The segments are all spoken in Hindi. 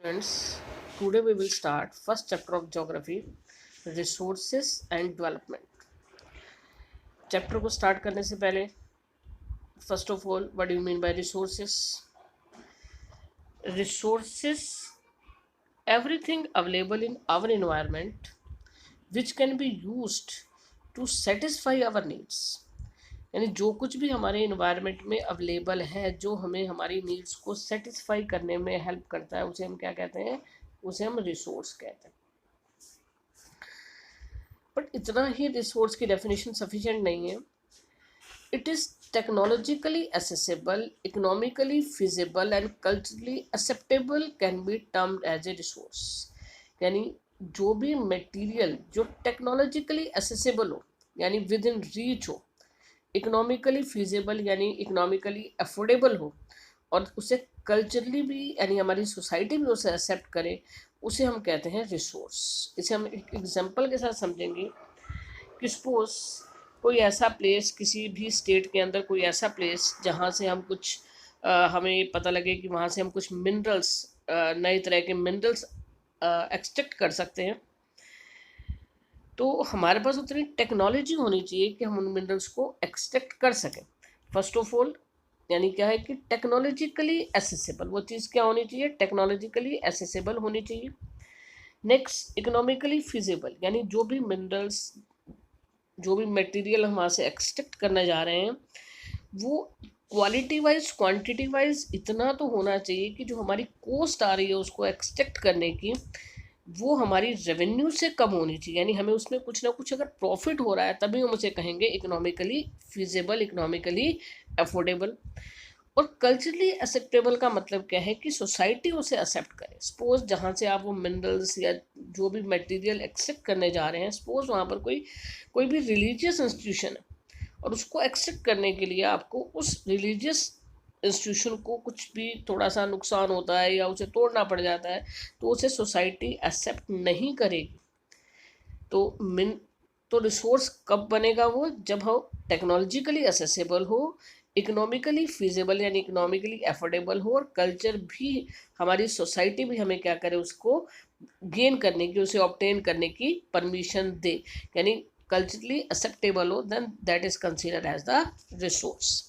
Friends, today we will start first chapter of geography, resources and development. Chapter को स्टार्ट करने से पहले first of all what do you mean by resources everything available in our environment which can be used to satisfy our needs. यानी जो कुछ भी हमारे इन्वायरमेंट में अवेलेबल है जो हमें हमारी नीड्स को सेटिस्फाई करने में हेल्प करता है उसे हम क्या कहते हैं, उसे हम रिसोर्स कहते हैं. बट इतना ही रिसोर्स की डेफिनेशन सफिशिएंट नहीं है. It is technologically accessible, economically feasible and culturally acceptable can be termed as a resource. यानी जो भी मटेरियल जो टेक्नोलॉजिकली एसेसिबल हो यानी विद इन रीच हो, इकोनॉमिकली फिजिबल यानी इकोनॉमिकली अफोर्डेबल हो, और उसे कल्चरली भी यानी हमारी सोसाइटी भी उसे एक्सेप्ट करे, उसे हम कहते हैं रिसोर्स. इसे हम एक एग्जांपल के साथ समझेंगे कि सपोज कोई ऐसा प्लेस, किसी भी स्टेट के अंदर कोई ऐसा प्लेस जहाँ से हम कुछ हमें पता लगे कि वहाँ से हम कुछ मिनरल्स, नए तरह के मिनरल्स एक्सट्रैक्ट कर सकते हैं, तो हमारे पास उतनी टेक्नोलॉजी होनी चाहिए कि हम उन मिनरल्स को एक्सट्रैक्ट कर सकें. फर्स्ट ऑफ ऑल यानी क्या है कि टेक्नोलॉजिकली एसेसिबल, वो चीज़ क्या होनी चाहिए, टेक्नोलॉजिकली एसेसिबल होनी चाहिए. नेक्स्ट इकोनॉमिकली फिजिबल, यानी जो भी मिनरल्स, जो भी मटेरियल हम वहाँ से एक्सट्रैक्ट करने जा रहे हैं वो क्वालिटी वाइज क्वांटिटी वाइज इतना तो होना चाहिए कि जो हमारी कॉस्ट आ रही है उसको एक्सट्रैक्ट करने की, वो हमारी रेवेन्यू से कम होनी चाहिए. यानी हमें उसमें कुछ ना कुछ अगर प्रॉफिट हो रहा है तभी हम उसे कहेंगे इकोनॉमिकली फिजिबल, इकोनॉमिकली अफोर्डेबल. और कल्चरली एक्सेप्टेबल का मतलब क्या है कि सोसाइटी उसे एक्सेप्ट करे. सपोज जहाँ से आप वो मिनरल्स या जो भी मटेरियल एक्सेप्ट करने जा रहे हैं, सपोज वहाँ पर कोई भी रिलीजियस इंस्टीट्यूशन है और उसको एक्सेप्ट करने के लिए आपको उस रिलीजियस इंस्टीट्यूशन को कुछ भी थोड़ा सा नुकसान होता है या उसे तोड़ना पड़ जाता है तो उसे सोसाइटी एक्सेप्ट नहीं करेगी. तो रिसोर्स कब बनेगा, वो जब हम टेक्नोलॉजिकली एसेसिबल हो, इकोनॉमिकली फिजिबल यानी इकोनॉमिकली एफोर्डेबल हो, और कल्चर भी, हमारी सोसाइटी भी हमें क्या करे, उसको गेन करने की, उसे ऑब्टेन करने की परमिशन दे. यानी कल्चरली एक्सेप्टेबल हो, then that is considered as the resource.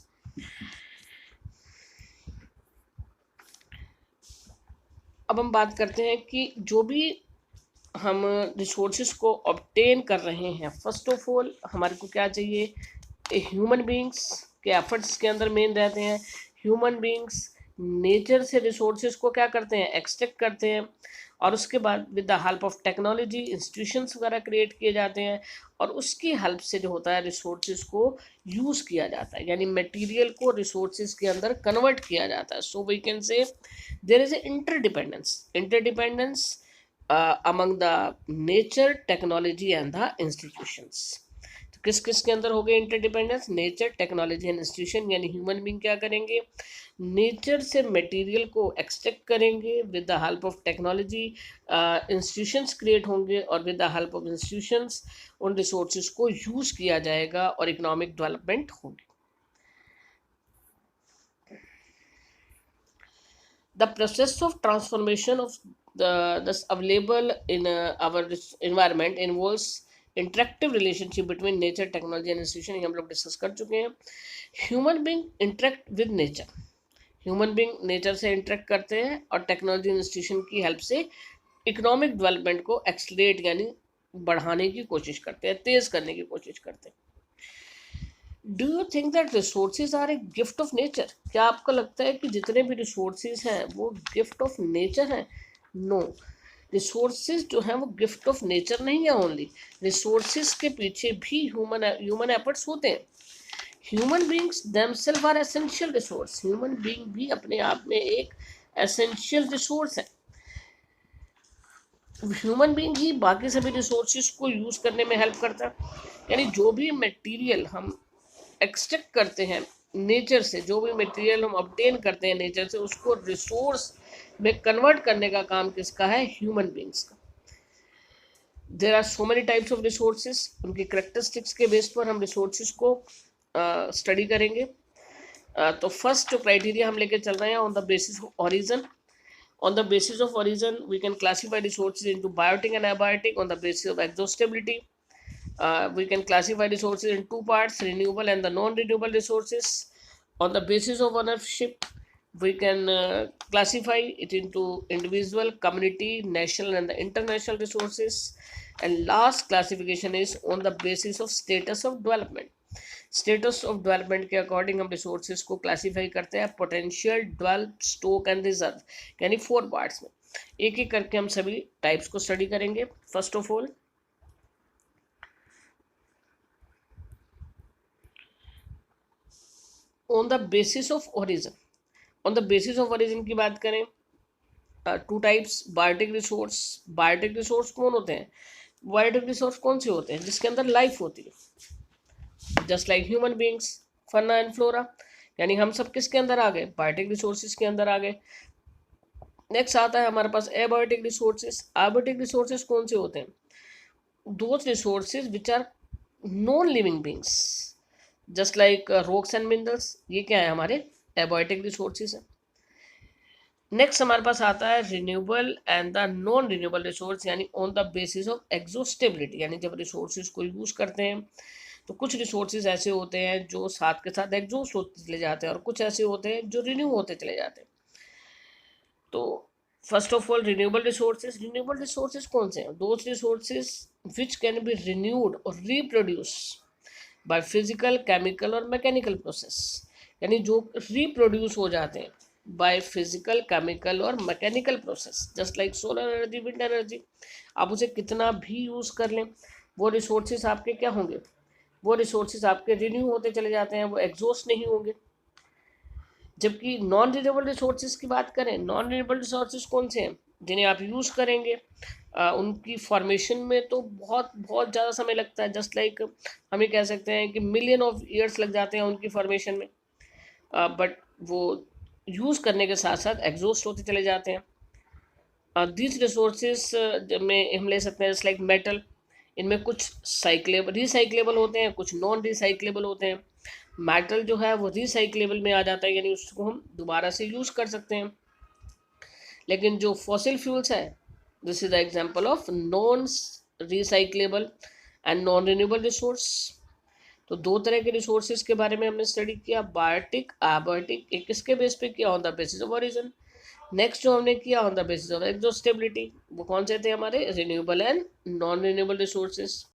अब हम बात करते हैं कि जो भी हम रिसोर्सेज को ऑब्टेन कर रहे हैं, फर्स्ट ऑफ ऑल हमारे को क्या चाहिए, ह्यूमन बींग्स के एफर्ट्स के अंदर मेन रहते हैं. ह्यूमन बींग्स नेचर से रिसोर्सेज को क्या करते हैं, एक्सट्रैक्ट करते हैं, और उसके बाद with the help of technology institutions वगैरह क्रिएट किए जाते हैं, और उसकी हेल्प से जो होता है रिसोर्सेज को यूज़ किया जाता है, यानी मटेरियल को रिसोर्सेज के अंदर कन्वर्ट किया जाता है. So we can say there is a interdependence among the nature, technology and the institutions. तो किस किस के अंदर हो गए interdependence, nature, technology and institution. यानी ह्यूमन बींग क्या करेंगे, नेचर से मटेरियल को एक्सट्रैक्ट करेंगे, with the help of technology institutions create होंगे, और with the help of institutions उन रिसोर्सेज को यूज़ किया जाएगा और इकोनॉमिक डेवलपमेंट होगी. The process of transformation of this available in our environment involves interactive relationship between nature, technology and institution. ये हम लोग डिस्कस कर चुके हैं. Human being interact with nature, human being nature से इंटरेक्ट करते हैं और टेक्नोलॉजी इंस्टीट्यूशन की हेल्प से इकोनॉमिक डेवलपमेंट को एक्सलेट यानी बढ़ाने की कोशिश करते हैं, तेज़ करने की कोशिश करते हैं. Do you think that resources are a gift of nature? क्या आपको लगता है कि जितने भी रिसोर्सेज हैं वो गिफ्ट ऑफ नेचर हैं? नो, रिसोर्सेज जो हैं वो गिफ्ट ऑफ नेचर नहीं है. ओनली रिसोर्सेज के पीछे भी ह्यूमन एफर्ट्स होते हैं. Human beings themselves are essential resource. Human being भी अपने आप में एक एसेंशियल रिसोर्स है. ह्यूमन बींग ही बाकी सभी रिसोर्सेज को यूज़ करने में हेल्प करता है. यानी जो भी मटेरियल हम एक्सट्रैक्ट करते हैं नेचर से, जो भी मटेरियल हम ऑब्टेन करते हैं नेचर से, उसको रिसोर्स में कन्वर्ट करने का काम किसका है, ह्यूमन बींग्स का. There are so many types of resources. उनकी करेक्टरिस्टिक्स के बेस पर हम रिसोर्सेज को स्टडी करेंगे. तो फर्स्ट जो क्राइटेरिया हम लेके चल रहे हैं, on the basis of origin. On the basis of origin, we can classify resources into biotic and abiotic on the basis of exhaustability. We can classify resources in two parts, renewable and the non-renewable resources. On the basis of ownership, we can classify it into individual, community, national and the international resources. And last classification is on the basis of status of development. Status of development के अकॉर्डिंग हम रिसोर्सेज को क्लासीफाई करते हैं potential, develop, stock and reserve, यानी 4 पार्ट्स में। एक एक करके हम सभी टाइप्स को स्टडी करेंगे। First of all, on the basis of origin. On the basis of origin की बात करें, 2 types, biotic resource. Biotic resource कौन होते हैं? बायोटिक रिसोर्स कौन से होते हैं? जिसके अंदर लाइफ होती है, just like human beings, fauna and flora, यानी हम सब किसके अंदर आ गए? बायोटिक रिसोर्सेज के अंदर आ गए। नेक्स्ट आता है हमारे पास एबायोटिक रिसोर्सेज। एबायोटिक रिसोर्सेज कौन से होते हैं? Those resources which are non living beings, just like rocks and minerals, ये क्या है? हमारे एबायोटिक रिसोर्सेज है। नेक्स्ट हमारे पास आता है renewable and the non renewable resource, यानी ऑन द बेसिस ऑफ एग्जॉस्टेबिलिटी, यानी जब रिसोर्सेज को यूज़ करते हैं तो कुछ रिसोर्सेज ऐसे होते हैं जो साथ के साथ एग्जॉस्ट होते चले जाते हैं और कुछ ऐसे होते हैं जो रिन्यू होते चले जाते हैं। तो first of all, renewable resources. Renewable resources कौन से हैं? Those resources which can be renewed और रिप्रोड्यूस बाय फिजिकल, केमिकल और मैकेनिकल प्रोसेस, यानी जो रिप्रोड्यूस हो जाते हैं बाय फिजिकल, केमिकल और mechanical process, just like solar energy, wind energy. आप उसे कितना भी यूज़ कर लें, वो रिसोर्सेज आपके क्या होंगे? वो रिसोर्सेज आपके रिन्यू होते चले जाते हैं, वो एग्जॉस्ट नहीं होंगे। जबकि नॉन रिन्यूएबल रिसोर्सेज की बात करें, नॉन रिन्यूएबल रिसोर्सेज कौन से हैं? जिन्हें आप यूज़ करेंगे, उनकी फॉर्मेशन में तो बहुत बहुत ज़्यादा समय लगता है, जस्ट लाइक हम ये कह सकते हैं कि मिलियन ऑफ ईयर्स लग जाते हैं उनकी फॉर्मेशन में, बट वो यूज़ करने के साथ साथ एग्जॉस्ट होते चले जाते हैं। दिस रिसोर्सेज में हम ले सकते हैं जस्ट लाइक मेटल, इनमें कुछ रिसाइक्लेबल होते हैं, कुछ नॉन रिसाइक्लेबल होते हैं। मेटल जो है वो रिसाइक्लेबल में आ जाता है, यानी उसको हम दोबारा से यूज़ कर सकते हैं। लेकिन जो फॉसिल फ्यूल्स है, this is the example of non recyclable and non renewable resource. तो 2 तरह के रिसोर्सेज के बारे में हमने स्टडी किया, बायोटिक, एबायोटिक। एक किसके बेस पे किया? On the basis of origin. Next जो हमने किया ऑन द बेसिस ऑफ एग्जॉस्टेबिलिटी, वो कौन से थे? हमारे renewable and non renewable resources.